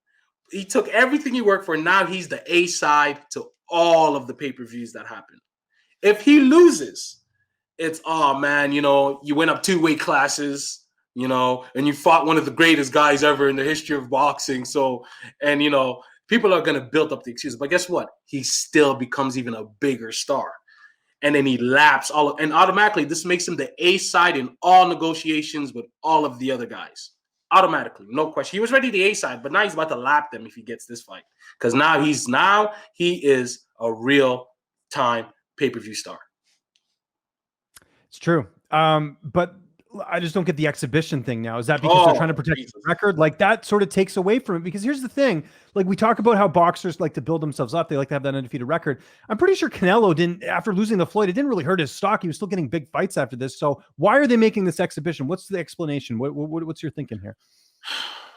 He took everything he worked for. Now he's the A side to all of the pay-per-views that happen. If he loses, it's, oh man, you went up 2 weight classes, and you fought one of the greatest guys ever in the history of boxing. So, and people are going to build up the excuses. But guess what? He still becomes even a bigger star. And then he laps and automatically this makes him the A side in all negotiations with all of the other guys. Automatically, no question. He was ready the A side, but now he's about to lap them if he gets this fight. Because now he is a real time pay-per-view star. It's true. But I just don't get the exhibition thing now. Is that because they're trying to protect the record? Like, that sort of takes away from it, because here's the thing. Like, we talk about how boxers like to build themselves up. They like to have that undefeated record. I'm pretty sure Canelo didn't, after losing the Floyd, it didn't really hurt his stock. He was still getting big fights after this. So why are they making this exhibition? What's the explanation? What's your thinking here?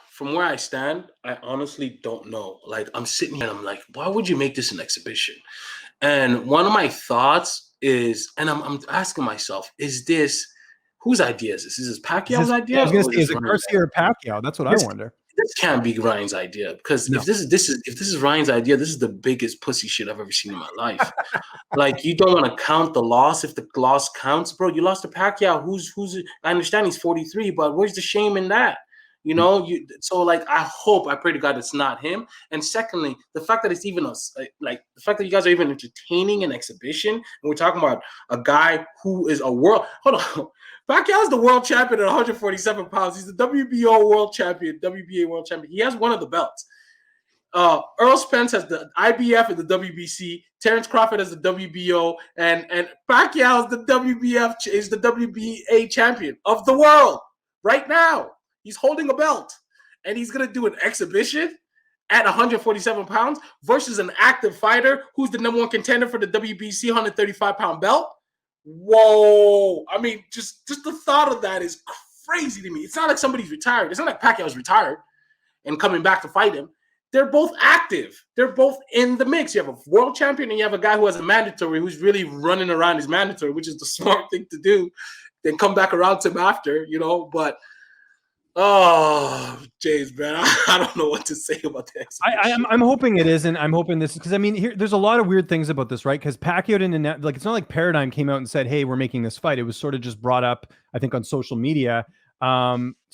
From where I stand, I honestly don't know. Like, I'm sitting here and I'm like, why would you make this an exhibition? And one of my thoughts is, and I'm asking myself, whose idea is this? Is this Pacquiao's idea? I was going to say, is it Garcia or Pacquiao? That's what I wonder. This can't be Ryan's idea, because if this is Ryan's idea, this is the biggest pussy shit I've ever seen in my life. Like, you don't want to count the loss if the loss counts, bro. You lost to Pacquiao. I understand he's 43, but where's the shame in that? So like, I pray to God it's not him. And secondly, the fact that it's even the fact that you guys are even entertaining an exhibition, and we're talking about a guy who is hold on. Pacquiao's the world champion at 147 pounds. He's the WBO world champion, WBA world champion. He has one of the belts. Earl Spence has the IBF and the WBC. Terrence Crawford has the WBO, and Pacquiao is the WBA champion of the world right now. He's holding a belt, and he's gonna do an exhibition at 147 pounds versus an active fighter who's the #1 contender for the WBC 135-pound belt. Whoa! I mean, just the thought of that is crazy to me. It's not like somebody's retired. It's not like Pacquiao's retired and coming back to fight him. They're both active. They're both in the mix. You have a world champion and you have a guy who has a mandatory who's really running around his mandatory, which is the smart thing to do. Then come back around to him after, But James, man, I don't know what to say about that. I'm hoping it isn't. I'm hoping this is because I mean, there's a lot of weird things about this, right? Because Pacquiao didn't it's not like Paradigm came out and said, "Hey, we're making this fight." It was sort of just brought up, I think, on social media.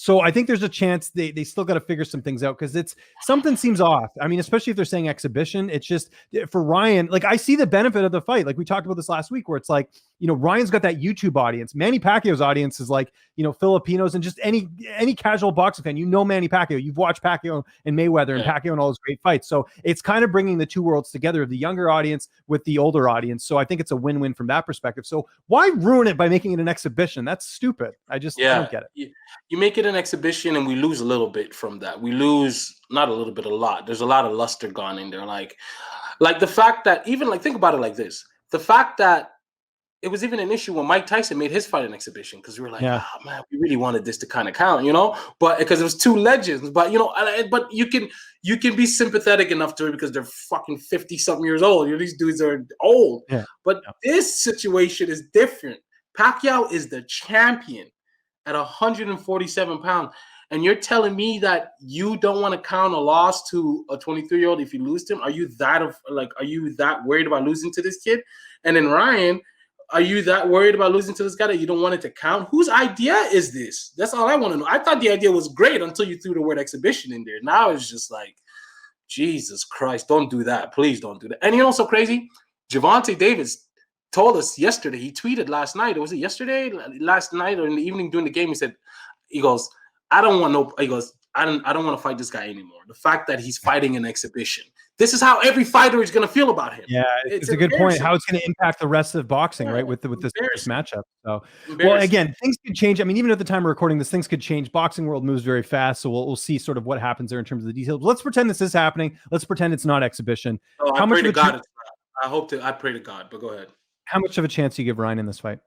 So I think there's a chance they still got to figure some things out because something seems off. I mean, especially if they're saying exhibition, it's just for Ryan, like I see the benefit of the fight. Like we talked about this last week where it's like, Ryan's got that YouTube audience. Manny Pacquiao's audience is like, Filipinos and just any casual boxing fan, Manny Pacquiao, you've watched Pacquiao and Mayweather and Pacquiao and all those great fights. So it's kind of bringing the two worlds together, the younger audience with the older audience. So I think it's a win-win from that perspective. So why ruin it by making it an exhibition? That's stupid. I don't get it. You make it an exhibition and we lose a little bit from that. We lose not a little bit, a lot. There's a lot of luster gone in there. Like the fact that even think about it like this, the fact that it was even an issue when Mike Tyson made his fight an exhibition because we were like, man, we really wanted this to kind of count, but because it was two legends, but but you can be sympathetic enough to it because they're fucking 50 something years old. These dudes are old, but this situation is different. Pacquiao is the champion at 147 pounds. And you're telling me that you don't want to count a loss to a 23-year-old if you lose to him? Are you that worried about losing to this kid? And then Ryan, are you that worried about losing to this guy that you don't want it to count? Whose idea is this? That's all I want to know. I thought the idea was great until you threw the word exhibition in there. Now it's just like, Jesus Christ, don't do that. Please don't do that. And so crazy? Gervonta Davis told us yesterday, he tweeted last night, or was it yesterday? Last night or in the evening during the game, he goes, I don't want to fight this guy anymore. The fact that he's fighting an exhibition. This is how every fighter is going to feel about him. Yeah, it's a good point. How it's going to impact the rest of boxing, right? With this matchup. So, well, again, things could change. I mean, even at the time we're recording this, things could change. Boxing world moves very fast, so we'll see sort of what happens there in terms of the details. But let's pretend this is happening. Let's pretend it's not exhibition. I pray to God it's not. I pray to God, but go ahead. How much of a chance do you give Ryan in this fight?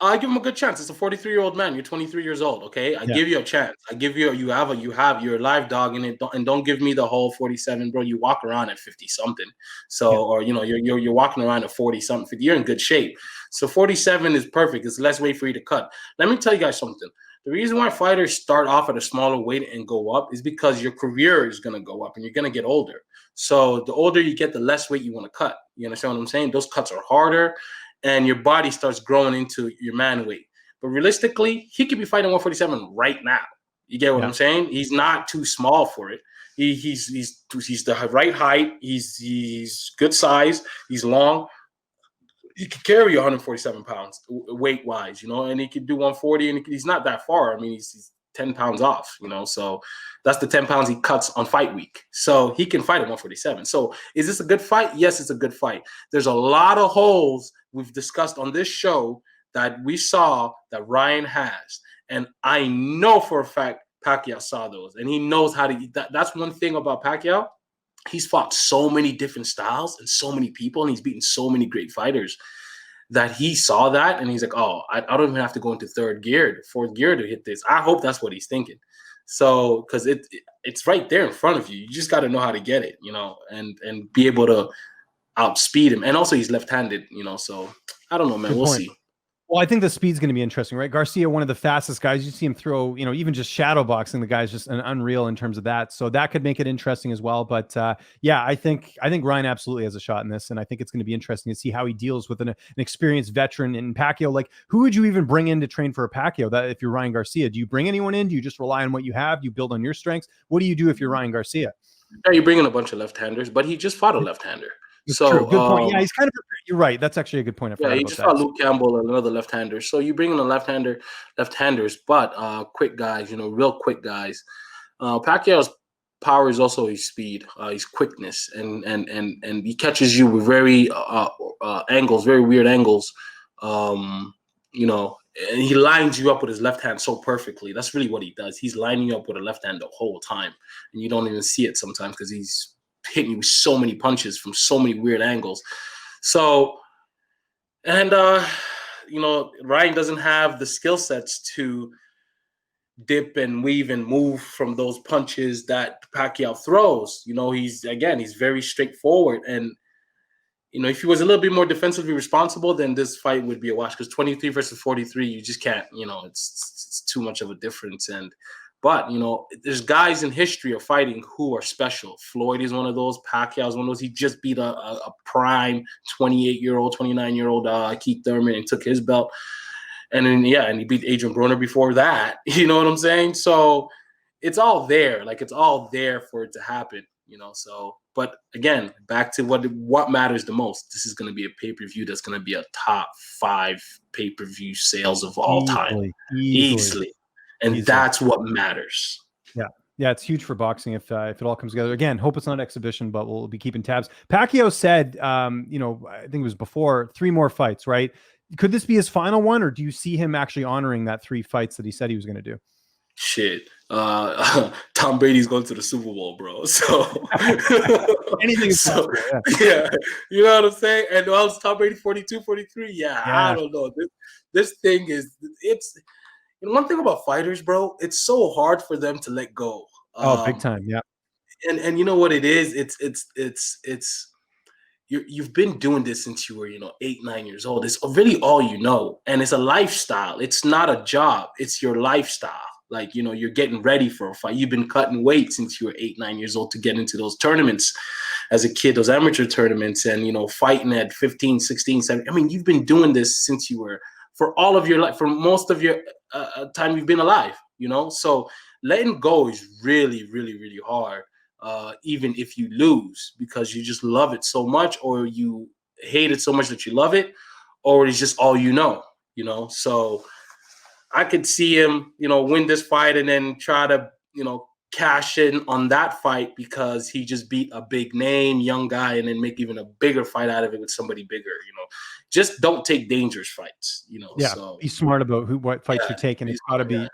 I give him a good chance. It's a 43-year-old man. You're 23 years old. Okay, I give you a chance. I give you. You have your live dog in it. Don't give me the whole 47, bro. You walk around at 50 something. So or you're walking around at 40 something. 50. You're in good shape. So 47 is perfect. It's less weight for you to cut. Let me tell you guys something. The reason why fighters start off at a smaller weight and go up is because your career is going to go up and you're going to get older. So the older you get, the less weight you want to cut. You understand what I'm saying? Those cuts are harder. And your body starts growing into your man weight. But realistically, he could be fighting 147 right now. You get what I'm saying? He's not too small for it. He's the right height. He's good size. He's long. He could carry 147 pounds weight-wise, and he could do 140, and he's not that far. I mean, he's 10 pounds off, so that's the 10 pounds he cuts on fight week. So he can fight at 147. So is this a good fight? Yes, it's a good fight. There's a lot of holes we've discussed on this show that we saw that Ryan has. And I know for a fact Pacquiao saw those, and he knows how to – that's one thing about Pacquiao. He's fought so many different styles and so many people, and he's beaten so many great fighters that he saw that, and he's like, oh, I don't even have to go into fourth gear to hit this. I hope that's what he's thinking. So, because it's right there in front of you. You just got to know how to get it, and be able to outspeed him. And also he's left-handed, so I don't know, man. We'll see. Well, I think the speed's going to be interesting, right? Garcia, one of the fastest guys. You see him throw, even just shadow boxing. The guy's just an unreal in terms of that. So that could make it interesting as well. But I think Ryan absolutely has a shot in this, and I think it's going to be interesting to see how he deals with an experienced veteran in Pacquiao. Like, who would you even bring in to train for a Pacquiao? That if you're Ryan Garcia, do you bring anyone in? Do you just rely on what you have? Do you build on your strengths? What do you do if you're Ryan Garcia? Yeah, you bring in a bunch of left-handers, but he just fought a left-hander. So true. Good point. Yeah, he's kind of. You're right. That's actually a good point. He just fought Luke Campbell and another left-hander. So you bring in a left-handers, but quick guys. Real quick guys. Pacquiao's power is also his speed, his quickness, and he catches you with very angles, very weird angles. And he lines you up with his left hand so perfectly. That's really what he does. He's lining you up with a left hand the whole time, and you don't even see it sometimes because he's hitting you with so many punches from so many weird angles. So, and Ryan doesn't have the skill sets to dip and weave and move from those punches that Pacquiao throws. He's very straightforward. And, if he was a little bit more defensively responsible, then this fight would be a wash, because 23 versus 43, you just can't, it's too much of a difference. But there's guys in history of fighting who are special. Floyd is one of those. Pacquiao is one of those. He just beat a prime 28-year-old, 29-year-old Keith Thurman and took his belt. And then, and he beat Adrian Broner before that. You know what I'm saying? So it's all there. Like, it's all there for it to happen, So, but again, back to what matters the most. This is going to be a pay-per-view that's going to be a top 5 pay-per-view sales of all time. Easily. And that's what matters. Yeah, it's huge for boxing if it all comes together. Again, hope it's not an exhibition, but we'll be keeping tabs. Pacquiao said, I think it was before, 3 more fights, right? Could this be his final one, or do you see him actually honoring that 3 fights that he said he was going to do? Shit. Tom Brady's going to the Super Bowl, bro. So anything is possible, yeah. You know what I'm saying? And Tom Brady 42, 43. Yeah, I don't know. This thing is, it's one thing about fighters, bro, it's so hard for them to let go. Big time. Yeah. And you know what it is? It's you've been doing this since you were, 8, 9 years old. It's really all you know. And it's a lifestyle. It's not a job. It's your lifestyle. Like, you're getting ready for a fight. You've been cutting weight since you were 8, 9 years old to get into those tournaments as a kid, those amateur tournaments, and, fighting at 15, 16, 17. I mean, you've been doing this since you were, for all of your life, for most of your time you've been alive, So letting go is really, really, really hard, even if you lose, because you just love it so much, or you hate it so much that you love it, or it's just all you know. So I could see him, win this fight and then try to, cash in on that fight because he just beat a big name, young guy, and then make even a bigger fight out of it with somebody bigger, Just don't take dangerous fights, Yeah, So be smart about what fights you're taking. It's got to be,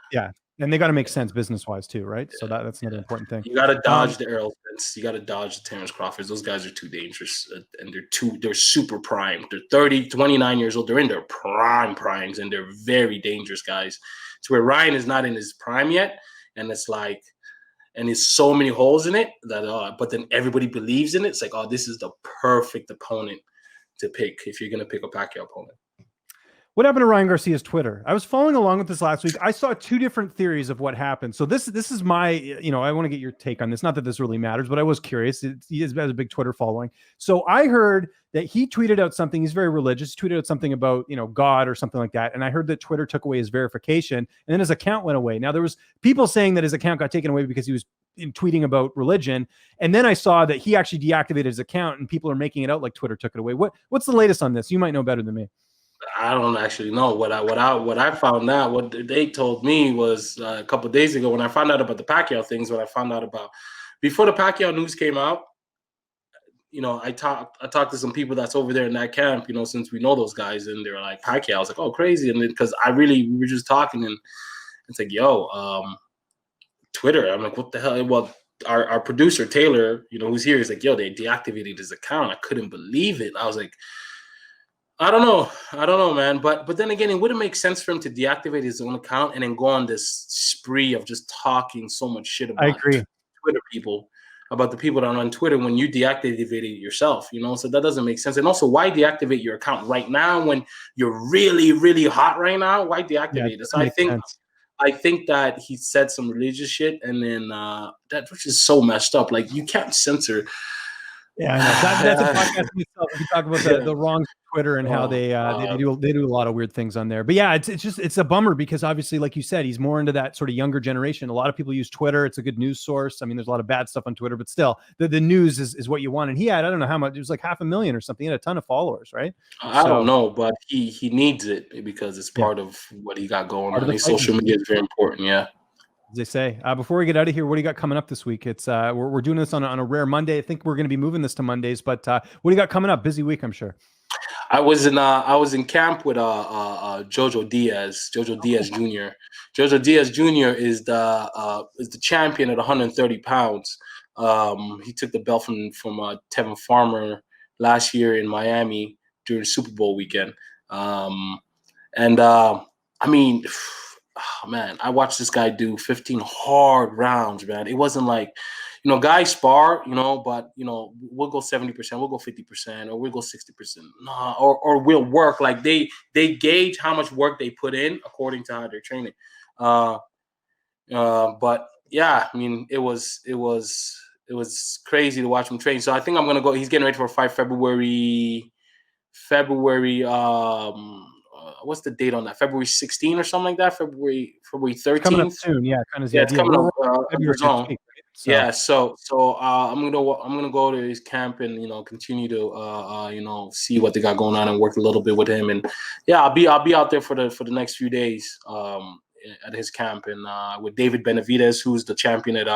and they got to make sense business-wise too, right? So that's another important thing. You got to dodge the Errol Spence. You got to dodge the Terrence Crawfords. Those guys are too dangerous, and they're super prime. They're 30, 29 years old. They're in their primes, and they're very dangerous guys. To where Ryan is not in his prime yet, and it's like, and there's so many holes in it that, but then everybody believes in it. It's like, this is the perfect opponent to pick if you're going to pick a Pacquiao opponent. What happened to Ryan Garcia's Twitter? I was following along with this last week. I saw 2 different theories of what happened. So this is my, I want to get your take on this. Not that this really matters, but I was curious. He has a big Twitter following. So I heard that he tweeted out something. He's very religious. He tweeted out something about, God or something like that. And I heard that Twitter took away his verification, and then his account went away. Now there was people saying that his account got taken away because he was tweeting about religion. And then I saw that he actually deactivated his account, and people are making it out like Twitter took it away. What's the latest on this? You might know better than me. I don't actually know. What I found out, what they told me was a couple of days ago when I found out about the Pacquiao things. What I found out about before the Pacquiao news came out, I talked to some people that's over there in that camp, since we know those guys, and they were like, Pacquiao. I was like, oh, crazy, and then because we were just talking, and it's like, Twitter. I'm like, what the hell? Well, our producer Taylor, who's here, is like, yo, they deactivated his account. I couldn't believe it. I was like, I don't know, man. But then again, it wouldn't make sense for him to deactivate his own account and then go on this spree of just talking so much shit about Twitter people, about the people that are on Twitter when you deactivated it yourself, So that doesn't make sense. And also, why deactivate your account right now when you're really, really hot right now? Why deactivate it? So I think that he said some religious shit, and then that, which is so messed up. Like, you can't censor. Yeah, I know. That's a podcast in itself. We talk about the wrongs of Twitter and how they do a lot of weird things on there. But yeah, it's a bummer because obviously, like you said, he's more into that sort of younger generation. A lot of people use Twitter. It's a good news source. I mean, there's a lot of bad stuff on Twitter, but still, the news is what you want. And he had, I don't know how much, it was like 500,000 or something. He had a ton of followers, right? I don't know, but he needs it because it's part of what he got going on. Social media is very important. Yeah. As they say. Before we get out of here, what do you got coming up this week? It's we're doing this on a rare Monday. I think we're going to be moving this to Mondays, but what do you got coming up? Busy week, I'm sure. I was in camp with Jojo Diaz Jr. Jojo Diaz Jr. is the champion at 130 pounds. He took the belt from Tevin Farmer last year in Miami during Super Bowl weekend. And I mean, oh, man, I watched this guy do 15 hard rounds, man. It wasn't like, guys spar, but we'll go 70%, we'll go 50%, or we'll go 60%. Nah, or we'll work. Like they gauge how much work they put in according to how they're training. But yeah, I mean, it was crazy to watch him train. So I think I'm gonna go. He's getting ready for a fight February. What's the date on that? February 16 or something like that. February 13th. Coming up soon, yeah, kind of. Yeah, it's coming up. February 15th, right? So. Yeah, so I'm gonna go to his camp and continue to see what they got going on and work a little bit with him, and yeah, I'll be out there for the next few days at his camp, and with David Benavidez, who's the champion at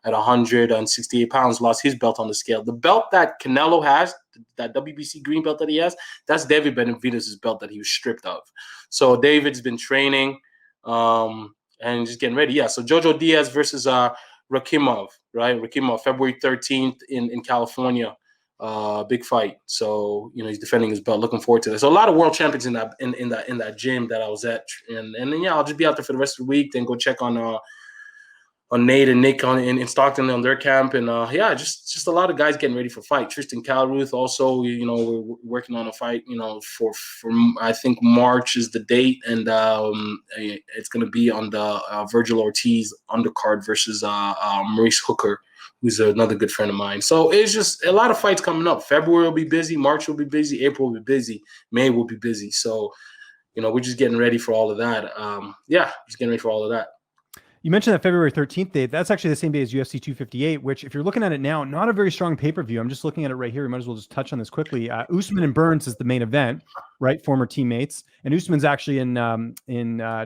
168 pounds, lost his belt on the scale. The belt that Canelo has, that WBC green belt that he has, that's David Benavidez's belt that he was stripped of. So David's been training and just getting ready. Yeah, so Jojo Diaz versus Rakimov, right? Rakimov, February 13th in California. Big fight. So he's defending his belt. Looking forward to that. So a lot of world champions in that gym that I was at, and then yeah, I'll just be out there for the rest of the week. Then go check on Nate and Nick in Stockton on their camp, and yeah, just a lot of guys getting ready for fight. Tristan Calruth also, we're working on a fight, for I think March is the date, and it's going to be on the Virgil Ortiz undercard versus Maurice Hooker, who's another good friend of mine. So it's just a lot of fights coming up. February will be busy, March will be busy, April will be busy, May will be busy. So we're just getting ready for all of that. Yeah, just getting ready for all of that. You mentioned that February 13th date. That's actually the same day as UFC 258, which if you're looking at it now, not a very strong pay-per-view. I'm just looking at it right here. We might as well just touch on this quickly. Usman and Burns is the main event, right? Former teammates. And Usman's actually in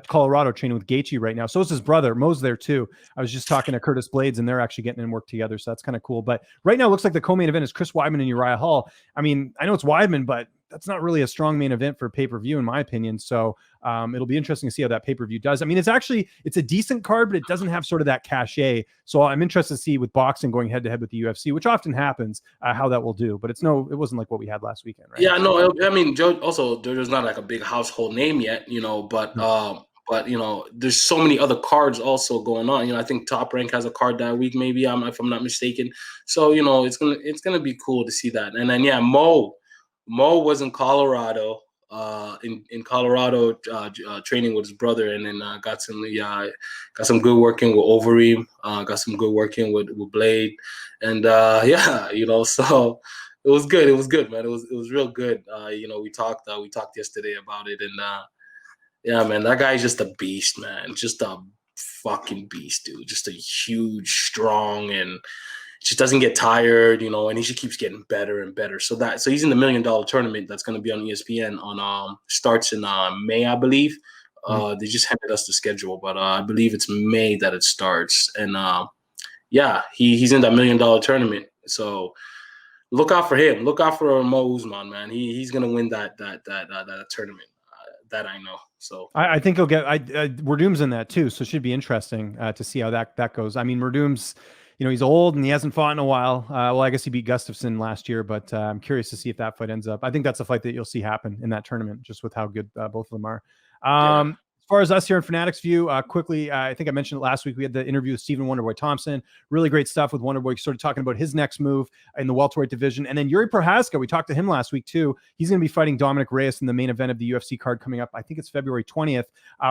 Colorado training with Gaethje right now. So is his brother. Mo's there too. I was just talking to Curtis Blades and they're actually getting in work together. So that's kind of cool. But right now it looks like the co-main event is Chris Weidman and Uriah Hall. I mean, I know it's Weidman, but that's not really a strong main event for pay-per-view in my opinion. So it'll be interesting to see how that pay-per-view does. I mean, it's a decent card, but it doesn't have sort of that cachet. So I'm interested to see with boxing going head-to-head with the UFC, which often happens, how that will do. But it wasn't like what we had last weekend, right? Yeah, no, I mean, Jojo's not like a big household name yet, but there's so many other cards also going on. I think Top Rank has a card that week, maybe if I'm not mistaken. So it's gonna be cool to see that. And then yeah, Mo was in Colorado, in Colorado, training with his brother, and then got some good working with Overeem, got some good working with Blade, and yeah, so it was good. It was good, man. It was real good. We talked yesterday about it, and yeah, man, that guy's just a beast, man. Just a fucking beast, dude. Just a huge, strong, and just doesn't get tired, and he just keeps getting better and better. So he's in the $1 million tournament that's going to be on ESPN on starts in May, I believe. They just handed us the schedule, but I believe it's May that it starts. And yeah, he's in that $1 million tournament. So look out for him. Look out for Mo Usman, man. He's going to win that tournament. That I know. So I think he'll get. Werdum's in that too, so it should be interesting to see how that goes. I mean, Werdum's. He's old and he hasn't fought in a while. Well, I guess he beat Gustafsson last year, but I'm curious to see if that fight ends up. I think that's a fight that you'll see happen in that tournament, just with how good both of them are. Yeah. As far as us here in Fanatics View, quickly, I think I mentioned it last week. We had the interview with Stephen Wonderboy Thompson. Really great stuff with Wonderboy, sort of talking about his next move in the welterweight division. And then Yuri Prohaska, we talked to him last week too. He's going to be fighting Dominic Reyes in the main event of the UFC card coming up. I think it's February 20th.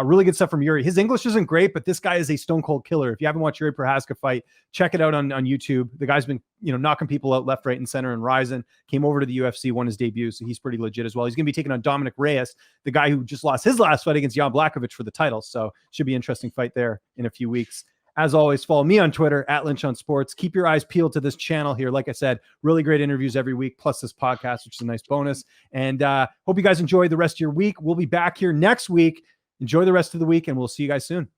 Really good stuff from Yuri. His English isn't great, but this guy is a stone cold killer. If you haven't watched Yuri Prohaska fight, check it out on YouTube. The guy's been knocking people out left, right, and center, and rising. Came over to the UFC, won his debut, so he's pretty legit as well. He's going to be taking on Dominic Reyes, the guy who just lost his last fight against Jan Blachowicz for the title. So should be an interesting fight there in a few weeks. As always, follow me on Twitter @LynchOnSports. Keep your eyes peeled to this channel here. Like I said, really great interviews every week, plus this podcast, which is a nice bonus. And hope you guys enjoy the rest of your week. We'll be back here next week. Enjoy the rest of the week, and we'll see you guys soon.